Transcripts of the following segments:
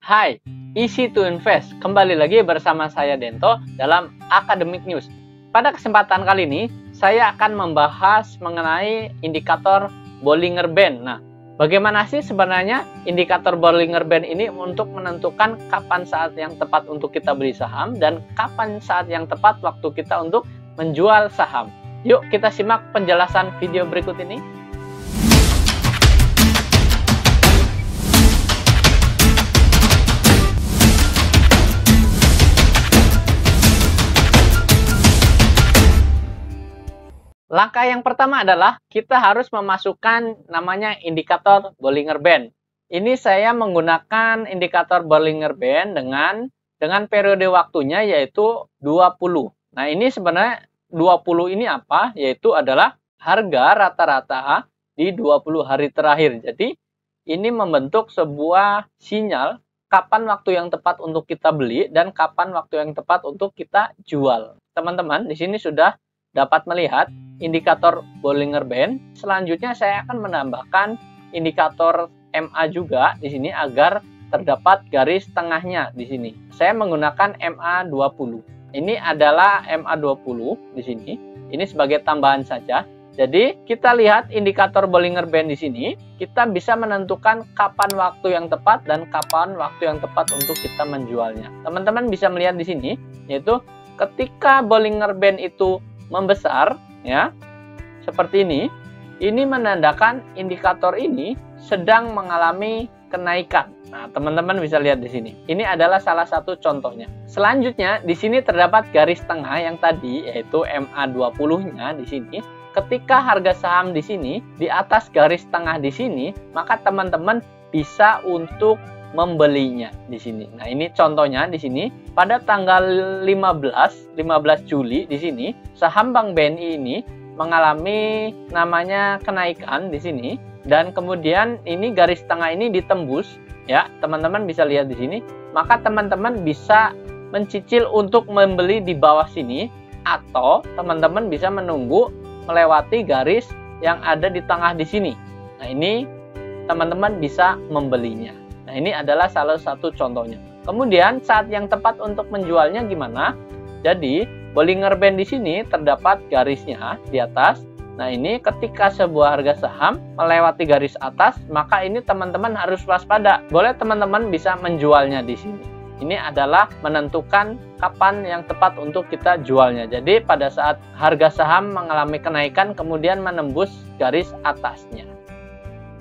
Hai, Easy to Invest. Kembali lagi bersama saya Dento dalam Academic News. Pada kesempatan kali ini, saya akan membahas mengenai indikator Bollinger Band. Nah, bagaimana sih sebenarnya indikator Bollinger Band ini untuk menentukan kapan saat yang tepat untuk kita beli saham dan kapan saat yang tepat waktu kita untuk menjual saham. Yuk kita simak penjelasan video berikut ini. Langkah yang pertama adalah kita harus memasukkan namanya indikator Bollinger Band. Ini saya menggunakan indikator Bollinger Band dengan periode waktunya yaitu 20. Nah, ini sebenarnya 20 ini apa? Yaitu adalah harga rata-rata di 20 hari terakhir. Jadi, ini membentuk sebuah sinyal kapan waktu yang tepat untuk kita beli dan kapan waktu yang tepat untuk kita jual. Teman-teman, di sini sudah dapat melihat indikator Bollinger Band. Selanjutnya saya akan menambahkan indikator MA juga di sini agar terdapat garis tengahnya di sini. Saya menggunakan MA20. Ini adalah MA20 di sini. Ini sebagai tambahan saja. Jadi kita lihat indikator Bollinger Band di sini, kita bisa menentukan kapan waktu yang tepat dan kapan waktu yang tepat untuk kita menjualnya. Teman-teman bisa melihat di sini, yaitu ketika Bollinger Band itu membesar, ya, seperti ini menandakan indikator ini sedang mengalami kenaikan. Nah, teman-teman bisa lihat di sini. Ini adalah salah satu contohnya. Selanjutnya, di sini terdapat garis tengah yang tadi, yaitu MA20-nya di sini. Ketika harga saham di sini, di atas garis tengah di sini, maka teman-teman bisa untuk membelinya di sini. Nah, ini contohnya di sini pada tanggal 15 Juli di sini saham Bank BNI ini mengalami namanya kenaikan di sini dan kemudian ini garis tengah ini ditembus, ya. Teman-teman bisa lihat di sini, maka teman-teman bisa mencicil untuk membeli di bawah sini atau teman-teman bisa menunggu melewati garis yang ada di tengah di sini. Nah, ini teman-teman bisa membelinya. Nah, ini adalah salah satu contohnya. Kemudian saat yang tepat untuk menjualnya gimana? Jadi, Bollinger Band di sini terdapat garisnya di atas. Nah, ini ketika sebuah harga saham melewati garis atas, maka ini teman-teman harus waspada. Boleh teman-teman bisa menjualnya di sini. Ini adalah menentukan kapan yang tepat untuk kita jualnya. Jadi, pada saat harga saham mengalami kenaikan kemudian menembus garis atasnya.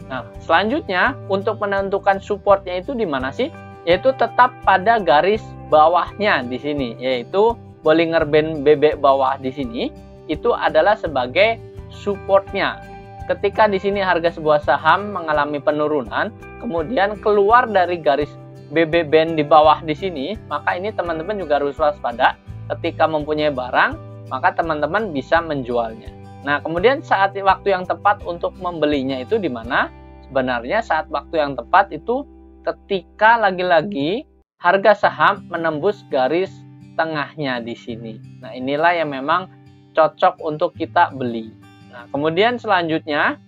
Nah, selanjutnya untuk menentukan supportnya itu di mana sih? Yaitu tetap pada garis bawahnya di sini, yaitu Bollinger Band BB bawah di sini itu adalah sebagai supportnya. Ketika di sini harga sebuah saham mengalami penurunan, kemudian keluar dari garis BB Band di bawah di sini, maka ini teman-teman juga harus waspada. Ketika mempunyai barang, maka teman-teman bisa menjualnya. Nah, kemudian saat waktu yang tepat untuk membelinya itu di mana? Sebenarnya saat waktu yang tepat itu ketika lagi-lagi harga saham menembus garis tengahnya di sini. Nah, inilah yang memang cocok untuk kita beli. Nah, kemudian selanjutnya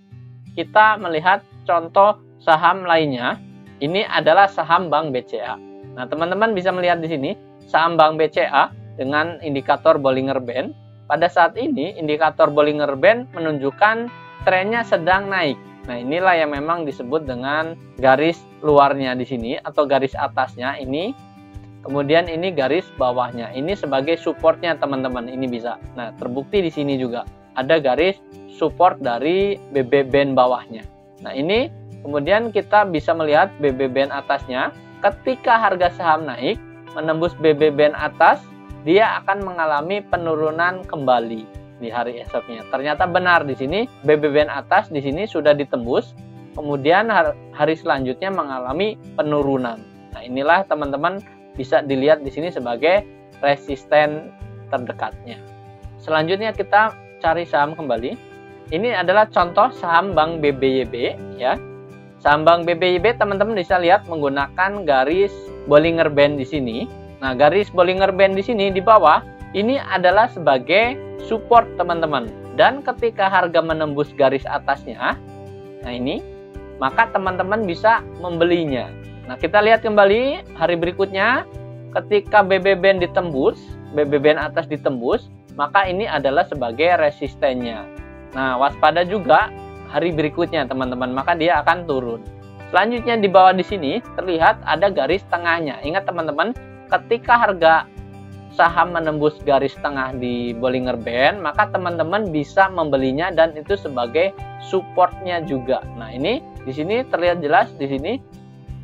kita melihat contoh saham lainnya. Ini adalah saham Bank BCA. Nah, teman-teman bisa melihat di sini saham Bank BCA dengan indikator Bollinger Band. Pada saat ini, indikator Bollinger Band menunjukkan trennya sedang naik. Nah, inilah yang memang disebut dengan garis luarnya di sini atau garis atasnya ini. Kemudian ini garis bawahnya. Ini sebagai supportnya teman-teman. Ini bisa. Nah, terbukti di sini juga ada garis support dari BB Band bawahnya. Nah, ini kemudian kita bisa melihat BB Band atasnya. Ketika harga saham naik menembus BB Band atas, dia akan mengalami penurunan kembali di hari esoknya. Ternyata benar di sini BB Band atas di sini sudah ditembus, kemudian hari selanjutnya mengalami penurunan. Nah, inilah teman-teman bisa dilihat di sini sebagai resisten terdekatnya. Selanjutnya kita cari saham kembali. Ini adalah contoh saham Bank BBYB, ya. Saham Bank BBYB teman-teman bisa lihat menggunakan garis Bollinger Band di sini. Nah, garis Bollinger Band di sini di bawah ini adalah sebagai support teman-teman. Dan ketika harga menembus garis atasnya, nah ini, maka teman-teman bisa membelinya. Nah, kita lihat kembali hari berikutnya, ketika BB band ditembus, BB band atas ditembus, maka ini adalah sebagai resistennya. Nah, waspada juga hari berikutnya teman-teman, maka dia akan turun. Selanjutnya di bawah di sini terlihat ada garis tengahnya. Ingat teman-teman, ketika harga saham menembus garis tengah di Bollinger Band, maka teman-teman bisa membelinya dan itu sebagai supportnya juga. Nah, ini di sini terlihat jelas di sini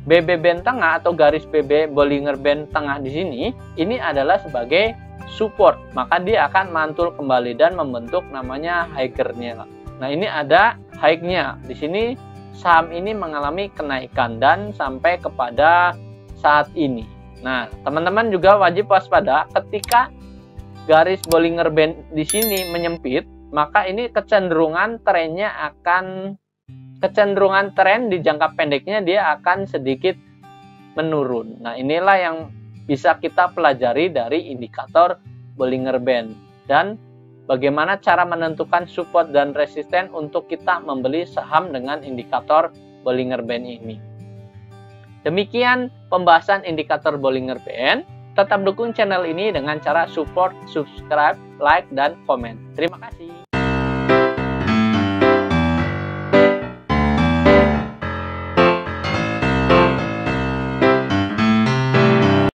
BB band tengah atau garis BB Bollinger Band tengah di sini, ini adalah sebagai support, maka dia akan mantul kembali dan membentuk namanya higher-nya. Nah, ini ada high-nya. Di sini saham ini mengalami kenaikan dan sampai kepada saat ini. Nah, teman-teman juga wajib waspada ketika garis Bollinger Band di sini menyempit, maka ini kecenderungan tren di jangka pendeknya dia akan sedikit menurun. Nah, inilah yang bisa kita pelajari dari indikator Bollinger Band dan bagaimana cara menentukan support dan resisten untuk kita membeli saham dengan indikator Bollinger Band ini. Demikian pembahasan indikator Bollinger Band. Tetap dukung channel ini dengan cara support, subscribe, like, dan komen. Terima kasih.